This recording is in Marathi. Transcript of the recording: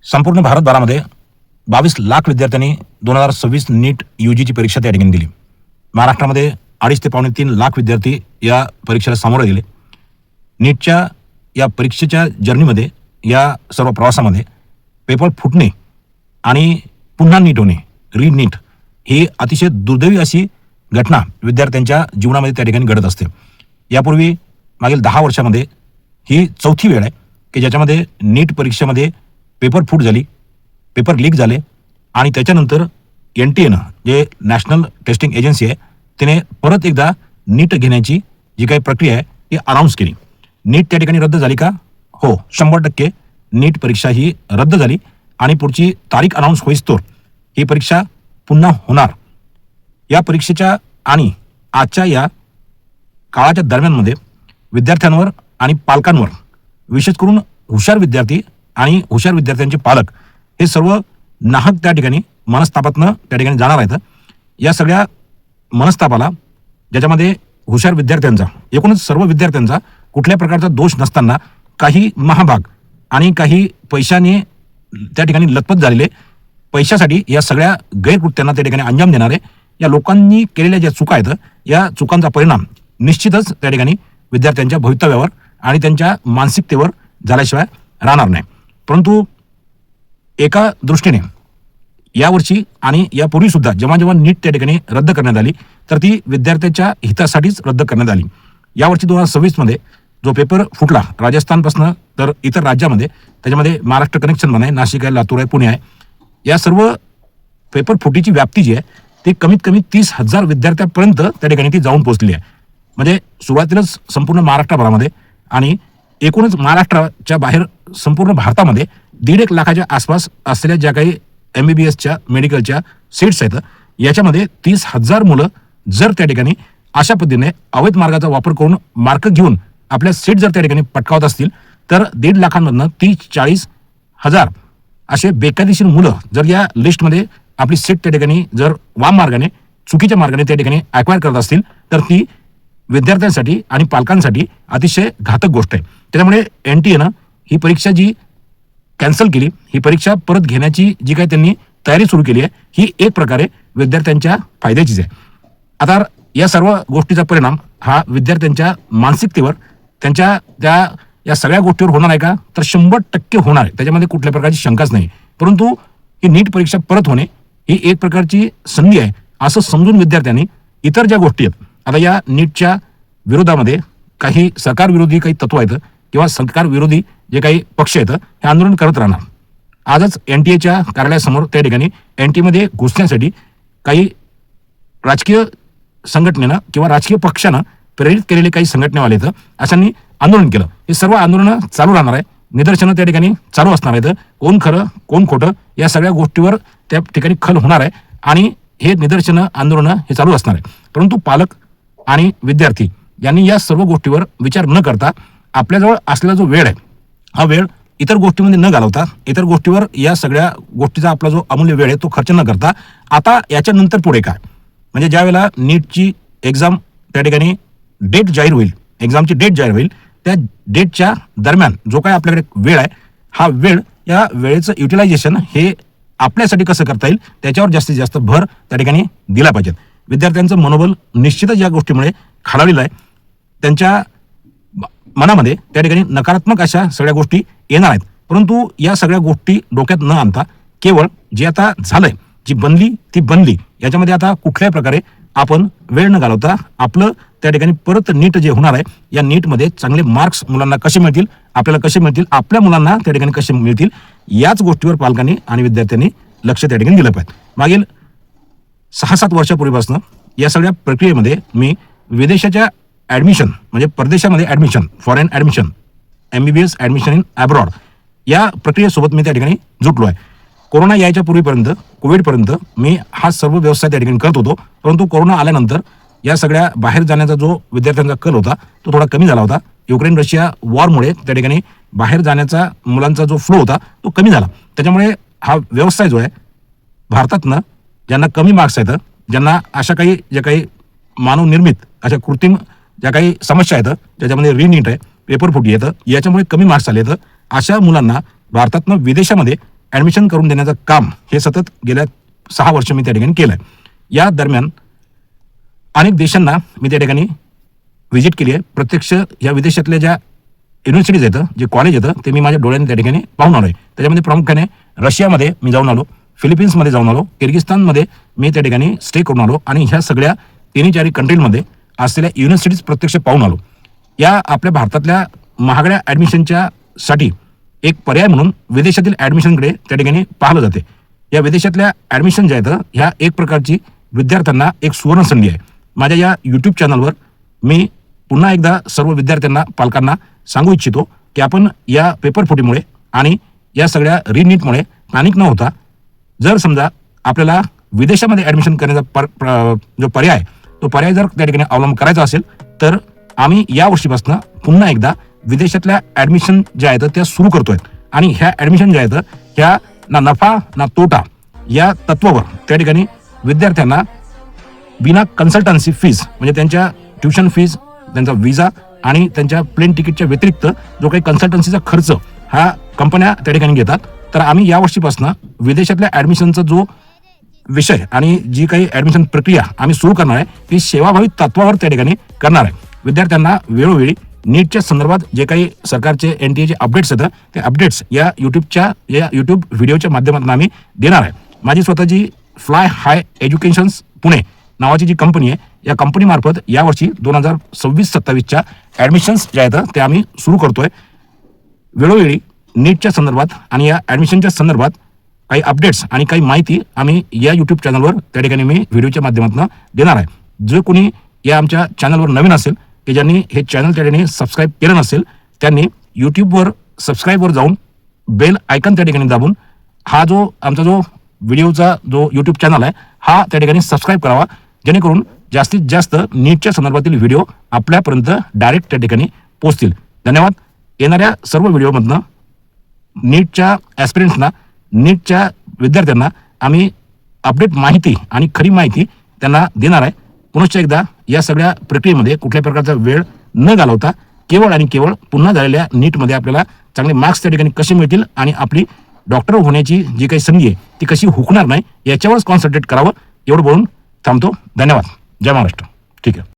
संपूर्ण भारतभरामध्ये 22 लाख विद्यार्थ्यांनी 2026 नीट UGची परीक्षा त्या ठिकाणी दिली. महाराष्ट्रामध्ये 2.5 ते 3.5 लाख विद्यार्थी या परीक्षेला सामोरे गेले. नीटच्या या परीक्षेच्या जर्नीमध्ये, या सर्व प्रवासामध्ये पेपर फुटणे आणि पुन्हा नीट होणे, नीट, ही अतिशय दुर्दैवी अशी घटना विद्यार्थ्यांच्या जीवनामध्ये त्या ठिकाणी घडत असते. यापूर्वी मागील 10 वर्षामध्ये ही चौथी वेळ आहे की ज्याच्यामध्ये नीट परीक्षेमध्ये पेपर फूट झाली, पेपर लीक झाले आणि त्याच्यानंतर NTAनं, जे नॅशनल टेस्टिंग एजन्सी आहे, तिने परत एकदा नीट घेण्याची जी काही प्रक्रिया आहे ती अनाऊन्स केली. नीट त्या ठिकाणी रद्द झाली का? हो, 100% नीट परीक्षा ही रद्द झाली आणि पुढची तारीख अनाऊन्स होईस्तोवर ही परीक्षा पुन्हा होणार. या परीक्षेच्या आणि आजच्या या काळाच्या दरम्यानमध्ये विद्यार्थ्यांवर आणि पालकांवर, विशेष करून हुशार विद्यार्थी आणि हुशार विद्यार्थ्यांचे पालक, हे सर्व नाहक त्या ठिकाणी मनस्तापातनं त्या ठिकाणी जाणार आहेत. या सगळ्या मनस्तापाला, ज्याच्यामध्ये हुशार विद्यार्थ्यांचा, एकूणच सर्व विद्यार्थ्यांचा कुठल्या प्रकारचा दोष नसताना काही महाभाग आणि काही पैशाने त्या ठिकाणी लथपथ झालेले, पैशासाठी या सगळ्या गैरकृत्यांना त्या ठिकाणी अंजाम देणारे या लोकांनी केलेल्या ज्या चुका आहेत, या चुकांचा परिणाम निश्चितच त्या ठिकाणी विद्यार्थ्यांच्या भवितव्यावर आणि त्यांच्या मानसिकतेवर झाल्याशिवाय राहणार नाही. परंतु एका दृष्टीने यावर्षी आणि यापूर्वी सुद्धा जेव्हा जेव्हा नीट त्या ठिकाणी रद्द करण्यात आली, तर ती विद्यार्थ्याच्या हितासाठीच रद्द करण्यात आली. यावर्षी 2026 मध्ये जो पेपर फुटला राजस्थानपासून तर इतर राज्यामध्ये, त्याच्यामध्ये महाराष्ट्र कनेक्शन पण आहे, नाशिक आहे, लातूर आहे, पुणे आहे, या सर्व पेपर फुटीची व्याप्ती जी आहे ती कमीत कमी 30,000 विद्यार्थ्यांपर्यंत त्या ठिकाणी ती जाऊन पोहोचली आहे. म्हणजे सुरुवातीलाच संपूर्ण महाराष्ट्रभरामध्ये आणि एकूणच महाराष्ट्राच्या बाहेर संपूर्ण भारतामध्ये 1.5 लाखाच्या आसपास असलेल्या ज्या काही MBBSच्या मेडिकलच्या सीट्स आहेत, याच्यामध्ये 30,000 मुलं जर त्या ठिकाणी अशा पद्धतीने अवैध मार्गाचा वापर करून मार्क घेऊन आपल्या सीट जर त्या ठिकाणी पटकावत असतील, तर 1.5 लाखांमधनं 30-40,000 असे बेकायदेशीर मुलं जर या लिस्टमध्ये आपली सीट त्या ठिकाणी जर वाम मार्गाने, चुकीच्या मार्गाने त्या ठिकाणी ॲक्वायर करत असतील, तर ती विद्यार्थ्यांसाठी आणि पालकांसाठी अतिशय घातक गोष्ट आहे. त्याच्यामुळे NTAनं ही परीक्षा जी कॅन्सल केली, ही परीक्षा परत घेण्याची जी काही त्यांनी तयारी सुरू केली आहे, ही एक प्रकारे विद्यार्थ्यांच्या फायद्याचीच आहे. आता या सर्व गोष्टीचा परिणाम हा विद्यार्थ्यांच्या मानसिकतेवर, त्यांच्या या सगळ्या गोष्टीवर होणार आहे का? तर 100% होणार आहे, त्याच्यामध्ये कुठल्या प्रकारची शंकाच नाही. परंतु ही नीट परीक्षा परत होणे ही एक प्रकारची संधी आहे असं समजून विद्यार्थ्यांनी इतर ज्या गोष्टी आहेत, आता या नीटच्या विरोधामध्ये काही सरकार विरोधी काही तत्व आहेत किंवा सरकार विरोधी जे काही पक्ष आहेत, हे आंदोलन करत राहणार. आजच NTA कार्यालयासमोर त्या ठिकाणी NTA मध्ये घुसण्यासाठी काही राजकीय संघटनेनं किंवा राजकीय पक्षानं प्रेरित केलेले काही संघटनेवाले आहेत, अशांनी आंदोलन केलं. हे सर्व आंदोलनं चालू राहणार आहे, निदर्शनं त्या ठिकाणी चालू असणार आहेत. कोण खरं कोण खोटं या सगळ्या गोष्टीवर त्या ठिकाणी खल होणार आहे आणि हे निदर्शनं, आंदोलनं हे चालू असणार आहे. परंतु पालक आणि विद्यार्थी यांनी या सर्व गोष्टीवर विचार न करता आपल्याजवळ असलेला जो वेळ आहे, हा वेळ इतर गोष्टीमध्ये न घालवता, इतर गोष्टीवर या सगळ्या गोष्टीचा आपला जो अमूल्य वेळ आहे तो खर्च न करता, आता याच्यानंतर पुढे काय, म्हणजे ज्या वेळेला नीटची एक्झाम त्या ठिकाणी डेट जाहीर होईल, एक्झामची डेट जाहीर होईल, त्या डेटच्या दरम्यान जो काय आपल्याकडे वेळ आहे, हा वेळ, या वेळेचं युटिलायझेशन हे आपल्यासाठी कसं करता येईल त्याच्यावर जास्तीत जास्त भर त्या ठिकाणी दिला पाहिजे. विद्यार्थ्यांचं मनोबल निश्चितच या गोष्टीमुळे खालावलेलं आहे. त्यांच्या मनामध्ये त्या ठिकाणी नकारात्मक अशा सगळ्या गोष्टी येणार आहेत. परंतु या सगळ्या गोष्टी डोक्यात न आणता केवळ जे आता झालंय, जी बनली ती बनली, याच्यामध्ये आता कुठल्याही प्रकारे आपण वेळ न घालवता आपलं त्या ठिकाणी परत नीट जे होणार आहे, या नीटमध्ये चांगले मार्क्स मुलांना कसे मिळतील, आपल्याला कसे मिळतील, आपल्या मुलांना त्या ठिकाणी कसे मिळतील, याच गोष्टीवर पालकांनी आणि विद्यार्थ्यांनी लक्ष त्या ठिकाणी दिलं पाहिजे. मागील 6-7 वर्षापूर्वीपासून या सगळ्या प्रक्रियेमध्ये मी विदेशाच्या ॲडमिशन, म्हणजे परदेशामध्ये admission, foreign admission, MBBS admission in abroad, या प्रक्रियेसोबत मी त्या ठिकाणी जुटलो आहे. कोरोना यायच्या पूर्वीपर्यंत, कोविडपर्यंत मी हा सर्व व्यवसाय त्या ठिकाणी करत होतो. परंतु कोरोना आल्यानंतर या सगळ्या बाहेर जाण्याचा जो विद्यार्थ्यांचा कल होता तो थोडा कमी झाला होता. युक्रेन रशिया वॉरमुळे त्या ठिकाणी बाहेर जाण्याचा मुलांचा जो फ्लो होता तो कमी झाला. त्याच्यामुळे हा व्यवसाय जो आहे भारतातनं, ज्यांना कमी मार्क्स आहेत, ज्यांना अशा काही ज्या काही मानवनिर्मित अशा कृत्रिम ज्या काही समस्या आहेत, ज्याच्यामध्ये रीनीट आहे, पेपर फुटी येतं, याच्यामुळे कमी मार्क्स आले आहेत, अशा मुलांना भारतातनं विदेशामध्ये ॲडमिशन करून देण्याचं काम हे सतत गेल्या 6 वर्ष मी त्या ठिकाणी केलं आहे. या दरम्यान अनेक देशांना मी त्या ठिकाणी व्हिजिट केली आहे. प्रत्यक्ष या विदेशातल्या ज्या युनिव्हर्सिटीज येतं, जे कॉलेज येतं, ते मी माझ्या डोळ्यांनी त्या ठिकाणी पाहून आलो आहे. त्याच्यामध्ये प्रामुख्याने रशियामध्ये मी जाऊन आलो, फिलिपिन्समध्ये जाऊन आलो, किर्गिस्तानमध्ये मी त्या ठिकाणी स्टे करून आलो आणि ह्या सगळ्या 3-4 कंट्रीमध्ये असलेल्या युनिव्हर्सिटीज प्रत्यक्ष पाहून आलो. या आपल्या भारतातल्या महागड्या ॲडमिशनच्या साठी एक पर्याय म्हणून विदेशातील ॲडमिशनकडे त्या ठिकाणी पाहिलं जाते. या विदेशातल्या ॲडमिशन ज्या आहेत ह्या एक प्रकारची विद्यार्थ्यांना एक सुवर्ण संधी आहे. माझ्या या यूट्यूब चॅनलवर मी पुन्हा एकदा सर्व विद्यार्थ्यांना, पालकांना सांगू इच्छितो की आपण या पेपरफुटीमुळे आणि या सगळ्या रिनीटमुळे पॅनिक न होता, जर समजा आपल्याला विदेशामध्ये ॲडमिशन करण्याचा जो पर्याय आहे तो पर्याय जर त्या ठिकाणी अवलंब करायचा असेल तर आम्ही या वर्षीपासून पुन्हा एकदा विदेशातल्या ॲडमिशन ज्या आहेत त्या सुरू करतोय. आणि ह्या ॲडमिशन ज्या आहेत ह्या ना नफा ना तोटा या तत्वावर त्या ठिकाणी विद्यार्थ्यांना बिना कन्सल्टन्सी फीज, म्हणजे त्यांच्या ट्युशन फीज, त्यांचा विजा आणि त्यांच्या प्लेन तिकीटच्या व्यतिरिक्त जो काही कन्सल्टन्सीचा खर्च हा कंपन्या त्या ठिकाणी घेतात. तर आम्ही या वर्षीपासून विदेशातल्या ॲडमिशनचा जो विषय आणि जी काही ॲडमिशन प्रक्रिया आम्ही सुरू करणार आहे ती सेवाभावी तत्वावर त्या ठिकाणी करणार आहे. विद्यार्थ्यांना वेळोवेळी नीटच्या संदर्भात जे काही सरकारचे NTA अपडेट्स येतात ते अपडेट्स या यूट्यूब व्हिडिओच्या माध्यमातून आम्ही देणार आहे. माझी स्वतःची फ्लाय हाय एज्युकेशन्स पुणे नावाची जी कंपनी आहे, या कंपनीमार्फत यावर्षी 2026-27च्या ॲडमिशन्स ज्या आहेत ते आम्ही सुरू करतोय. वेळोवेळी नीटच्या संदर्भात आणि या ॲडमिशनच्या संदर्भात काही अपडेट्स आणि काही माहिती आम्ही या यूट्यूब चॅनलवर त्या ठिकाणी मी व्हिडिओच्या माध्यमातून देणार आहे. जे कोणी या आमच्या चॅनलवर नवीन असेल की ज्यांनी हे चॅनल त्या ठिकाणी सबस्क्राईब केलं नसेल त्यांनी यूट्यूबवर सबस्क्राईबवर जाऊन बेल आयकन त्या ठिकाणी दाबून हा जो आमचा जो व्हिडिओचा जो यूट्यूब चॅनल आहे हा त्या ठिकाणी सबस्क्राईब करावा, जेणेकरून जास्तीत जास्त नीटच्या संदर्भातील व्हिडिओ आपल्यापर्यंत डायरेक्ट त्या ठिकाणी पोहोचतील. धन्यवाद. येणाऱ्या सर्व व्हिडिओमधनं नीटच्या ॲस्पिरंट्सना, नीटच्या विद्यार्थ्यांना आम्ही अपडेट माहिती आणि खरी माहिती त्यांना देणार आहे. पुनश्च एकदा या सगळ्या प्रक्रियेमध्ये कुठल्याही प्रकारचा वेळ न घालवता केवळ आणि केवळ पुन्हा झालेल्या नीटमध्ये आपल्याला चांगले मार्क्स त्या ठिकाणी कसे मिळतील आणि आपली डॉक्टर होण्याची जी काही संधी आहे ती कशी हुकणार नाही याच्यावरच कॉन्सन्ट्रेट करावं, एवढं बोलून थांबतो. धन्यवाद. जय महाराष्ट्र. ठीक आहे.